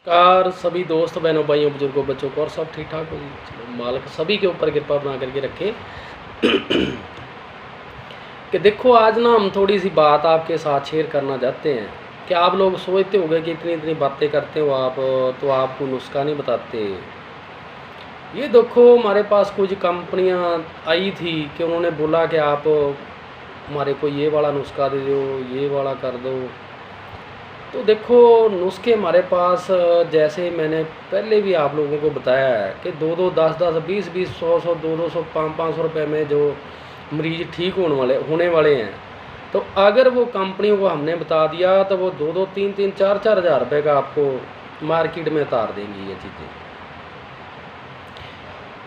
Car सभी दोस्त बहनों भाइयों बुजुर्गों बच्चों को और सब ठीक ठाक हो जी। चलो मालिक सभी के ऊपर कृपा बना करके रखे। कि देखो आज ना हम थोड़ी सी बात आपके साथ शेयर करना चाहते हैं कि आप लोग सोचते होंगे कि इतनी इतनी बातें करते हो आप, तो आपको नुस्खा नहीं बताते। ये देखो हमारे पास कुछ कंपनियां आई थी कि उन्होंने बोला कि आप हमारे को ये वाला नुस्खा दे दो, ये वाला कर दो। तो देखो नुस्खे हमारे पास जैसे मैंने पहले भी आप लोगों को बताया है कि दो दो दस दस बीस बीस सौ सौ दो दो सौ पाँच पाँच सौ रुपये में जो मरीज ठीक होने वाले हैं, तो अगर वो कंपनियों को हमने बता दिया तो वो दो दो तीन तीन चार चार हज़ार रुपये का आपको मार्केट में उतार देंगी ये चीज़ें।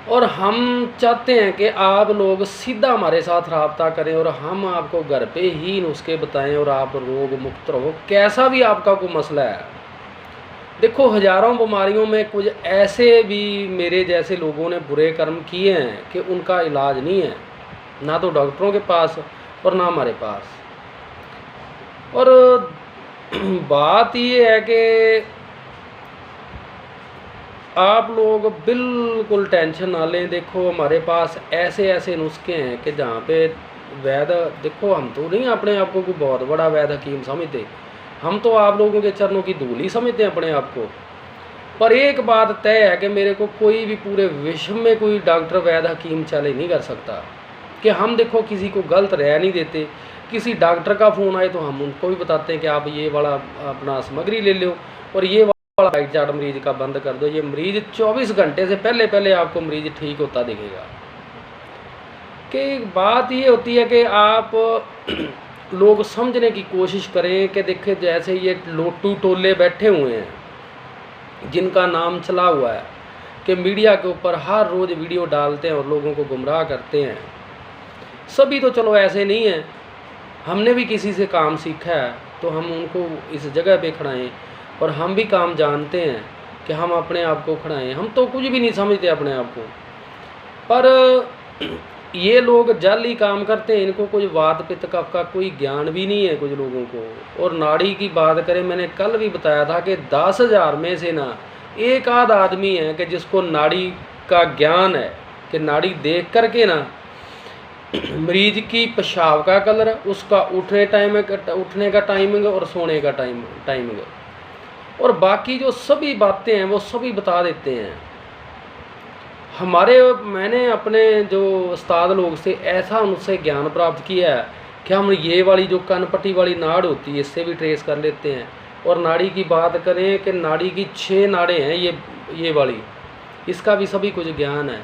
और हम चाहते हैं कि आप लोग सीधा हमारे साथ रब्ता करें और हम आपको घर पे ही नुस्खे बताएं और आप रोग मुक्त रहो, कैसा भी आपका कोई मसला है। देखो हज़ारों बीमारियों में कुछ ऐसे भी मेरे जैसे लोगों ने बुरे कर्म किए हैं कि उनका इलाज नहीं है, ना तो डॉक्टरों के पास और ना हमारे पास। और बात ये है कि आप लोग बिल्कुल टेंशन ना लें। देखो हमारे पास ऐसे ऐसे नुस्खे हैं कि जहाँ पे वैद, देखो हम तो नहीं अपने आप को कोई बहुत बड़ा वैद हकीम समझते, हम तो आप लोगों के चरणों की धूल ही समझते हैं अपने आप को। पर एक बात तय है कि मेरे को कोई भी पूरे विश्व में कोई डॉक्टर वैद हकीम चैलेंज नहीं कर सकता कि हम देखो किसी को गलत रह नहीं देते। किसी डॉक्टर का फ़ोन आए तो हम उनको भी बताते हैं कि आप ये वाला अपना सामग्री ले लो और ये वाला डाइट चार्ट मरीज का बंद कर दो। ये मरीज 24 घंटे से पहले पहले आपको मरीज ठीक होता दिखेगा। कि बात ये होती है कि आप लोग समझने की कोशिश करें कि देखिए जैसे ये लोटू टोले बैठे हुए हैं जिनका नाम चला हुआ है कि मीडिया के ऊपर हर रोज़ वीडियो डालते हैं और लोगों को गुमराह करते हैं। सभी तो चलो ऐसे नहीं हैं, हमने भी किसी से काम सीखा है तो हम उनको इस जगह पे खड़ाएं और हम भी काम जानते हैं कि हम अपने आप को खड़ाएं। हम तो कुछ भी नहीं समझते अपने आप को, पर ये लोग जाली काम करते हैं, इनको कुछ वात पित्त कफ का कोई ज्ञान भी नहीं है कुछ लोगों को। और नाड़ी की बात करें, मैंने कल भी बताया था कि 10,000 में से ना एक आध आदमी है कि जिसको नाड़ी का ज्ञान है कि नाड़ी देख करके ना मरीज की पेशाब का कलर, उसका उठने का टाइमिंग और सोने का टाइमिंग और बाकी जो सभी बातें हैं वो सभी बता देते हैं। मैंने अपने जो उस्ताद लोग से ऐसा उनसे ज्ञान प्राप्त किया है कि हम ये वाली जो कनपट्टी वाली नाड़ होती है इससे भी ट्रेस कर लेते हैं। और नाड़ी की बात करें कि नाड़ी की 6 नाड़ें हैं ये वाली, इसका भी सभी कुछ ज्ञान है।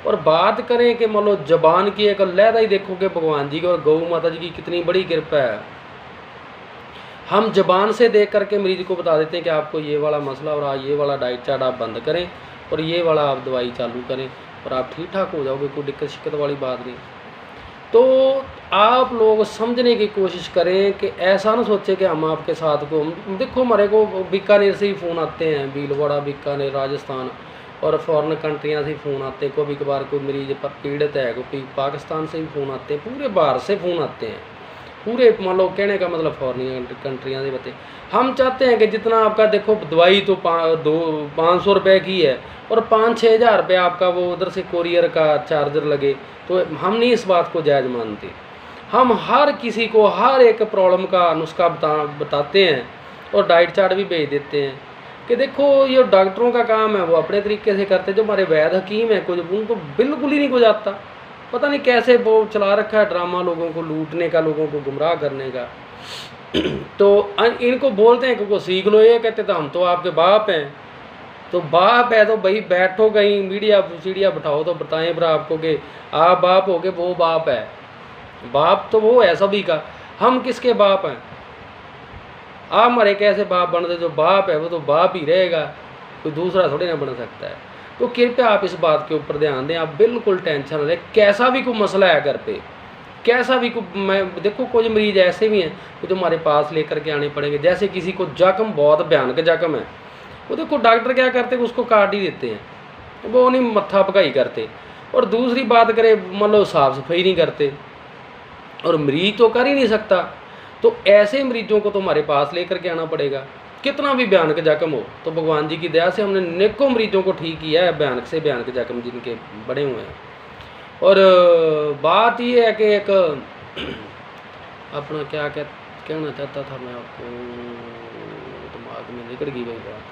और बात करें कि मान लो जबान की एक लहदा ही देखो कि भगवान जी की और गौ माता जी की कितनी बड़ी कृपा है। हम जबान से देख करके मरीज को बता देते हैं कि आपको ये वाला मसला और ये वाला डाइट चार्ट आप बंद करें और ये वाला आप दवाई चालू करें और आप ठीक ठाक हो जाओगे, कोई दिक्कत शिक्कत वाली बात नहीं। तो आप लोग समझने की कोशिश करें कि ऐसा ना सोचें कि हम आपके साथ को, देखो हमारे को बीकानेर से ही फ़ोन आते हैं, भीलवाड़ा बीकानेर राजस्थान और फॉरेन कंट्रियाँ से ही फ़ोन आते हैं। कभी कभार कोई मरीज पर पीड़ित है, कोई पाकिस्तान से भी फ़ोन आते हैं, पूरे बाहर से फ़ोन आते हैं, पूरे मान लो कहने का मतलब फॉरेन कंट्रियाँ से बते। हम चाहते हैं कि जितना आपका देखो दवाई तो 500 रुपये की है और 5-6 हज़ार रुपये आपका वो उधर से कोरियर का चार्जर लगे, तो हम नहीं इस बात को जायज़ मानते। हम हर किसी को हर एक प्रॉब्लम का नुस्खा बताते हैं और डाइट चार्ट भी भेज देते हैं कि देखो ये डॉक्टरों का काम है, वो अपने तरीके से करते हैं। जो हमारे वैद हकीम है कुछ उनको बिल्कुल ही नहीं कुछ आता, पता नहीं कैसे वो चला रखा है ड्रामा लोगों को लूटने का, लोगों को गुमराह करने का। तो इनको बोलते हैं कि को सीख लो, ये कहते तो हम तो आपके बाप हैं। तो बाप है तो भाई बैठो कहीं मीडिया बिठाओ तो बताएं फिर आपको कि आप बाप हो के वो बाप है। बाप तो वो है सभी का, हम किसके बाप हैं? आप हमारे कैसे बाप बनते? जो बाप है वो तो बाप ही रहेगा, कोई दूसरा थोड़ी ना बन सकता है। तो कृपया आप इस बात के ऊपर ध्यान दें, आप बिल्कुल टेंशन न लें। कैसा भी कोई मसला है घर पे, कैसा भी मैं देखो कुछ मरीज ऐसे भी हैं जो हमारे पास लेकर के आने पड़ेंगे। जैसे किसी को जख्म, बहुत भयानक जख्म है, वो देखो डॉक्टर क्या करते हैं उसको काट ही देते हैं, वो नहीं मत्था पकाई करते। और दूसरी बात करें मतलब साफ़ सफाई नहीं करते और मरीज तो कर ही नहीं सकता। तो ऐसे मरीजों को तो हमारे पास लेकर के आना पड़ेगा। कितना भी भयानक जख्म हो, तो भगवान जी की दया से हमने नेकों मरीजों को ठीक किया है, भयानक से भयानक जख्म जिनके बड़े हुए हैं। और बात ये है कि एक अपना क्या कहना चाहता था मैं आपको, दिमाग में निकल गई वही बात।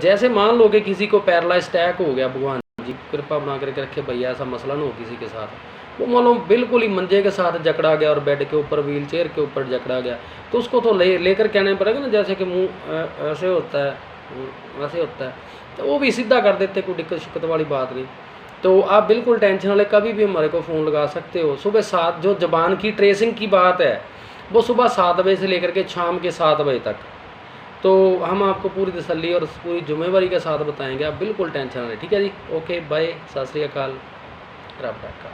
जैसे मान लो कि किसी को पैरालाइज अटैक हो गया, भगवान जी कृपा बना करके रखे भैया, ऐसा मसला ना हो किसी के साथ, वो मान लो बिल्कुल ही मंजे के साथ जकड़ा गया और बेड के ऊपर व्हील चेयर के ऊपर जकड़ा गया, तो उसको तो लेकर कहना पड़ेगा ना, जैसे कि मुंह ऐसे होता है, वैसे होता है, तो वो भी सीधा कर देते, कोई दिक्कत शिक्कत वाली बात नहीं। तो आप बिल्कुल टेंशन वाले कभी भी हमारे को फ़ोन लगा सकते हो। सुबह 7, जो ज़बान की ट्रेसिंग की बात है वो सुबह 7 बजे से लेकर के शाम के 7 बजे तक, तो हम आपको पूरी तसल्ली और पूरी जिम्मेवारी के साथ बताएंगे, आप बिल्कुल टेंशन ना लें। ठीक है जी, ओके बाय, सत श्री अकाल, रब रखा।